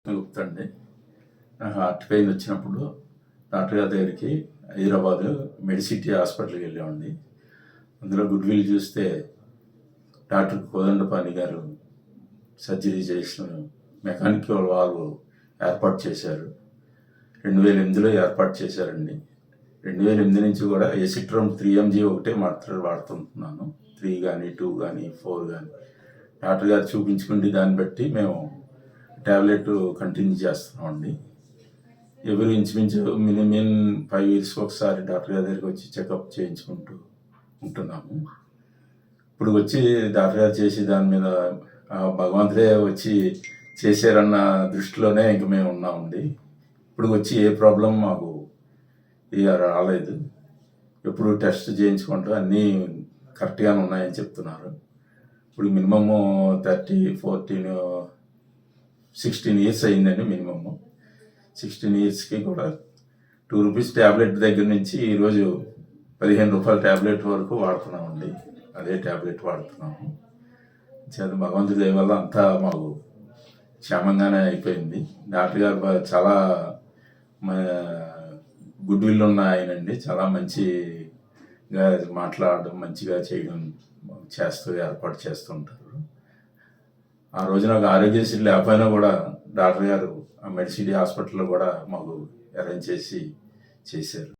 గుప్తా అండి. నాకు heart pain వచ్చినప్పుడు డాక్టర్ గారి దగ్గరికి హైదరాబాద్ మెడిసిటీ హాస్పిటల్కి వెళ్ళామండి. అందులో గుడ్ విల్ చూస్తే డాక్టర్ కోదండపాణి గారు సర్జరీ చేసిన మెకానికల్ వాల్వ్ ఏర్పాటు చేశారు. 2008లో ఏర్పాటు చేశారండి. 2008 నుంచి కూడా ఎసిట్రోమ్ 3mg ఒకటే మాత్రలు వాడుతుంటున్నాను. 3 కానీ 2 కానీ 4 కానీ డాక్టర్ గారు చూపించుకుంటే దాన్ని బట్టి మేము ట్యాబ్లెట్ కంటిన్యూ చేస్తున్నామండి. ఎవరు ఇంచుమించు మినిమం 5 years ఒకసారి డాక్టర్ గారి దగ్గరికి వచ్చి చెకప్ చేయించుకుంటూ ఉంటున్నాము. ఇప్పుడు వచ్చి డాక్టర్ గారు చేసి దాని మీద భగవంతుడే వచ్చి చేశారన్న దృష్టిలోనే ఇంక మేము ఉన్నామండి. ఇప్పుడు వచ్చి ఏ ప్రాబ్లం మాకు ఇక రాలేదు. ఎప్పుడు టెస్ట్ చేయించుకుంటూ అన్నీ కరెక్ట్గానే ఉన్నాయని చెప్తున్నారు. ఇప్పుడు మినిమము 16 years అయిందండి. మినిమము 16 yearsకి కూడా ₹2 ట్యాబ్లెట్ దగ్గర నుంచి ఈరోజు ₹15 ట్యాబ్లెట్ వరకు వాడుతున్నామండి. అదే ట్యాబ్లెట్ వాడుతున్నాము. చేత భగవంతుడి దయ వల్ల అంతా మాకు క్షేమంగానే అయిపోయింది. డాక్టర్ గారు చాలా గుడ్ విల్ ఉన్న ఆయనండి. చాలా మంచిగా మాట్లాడడం, మంచిగా చేయడం ఏర్పాటు చేస్తుంటారు. ఆ రోజు నాకు ఆరోగ్యశ్రీ లేకపోయినా కూడా డాక్టర్ గారు ఆ మెడిసిటీ హాస్పిటల్లో కూడా మాకు అరేంజ్ చేశారు.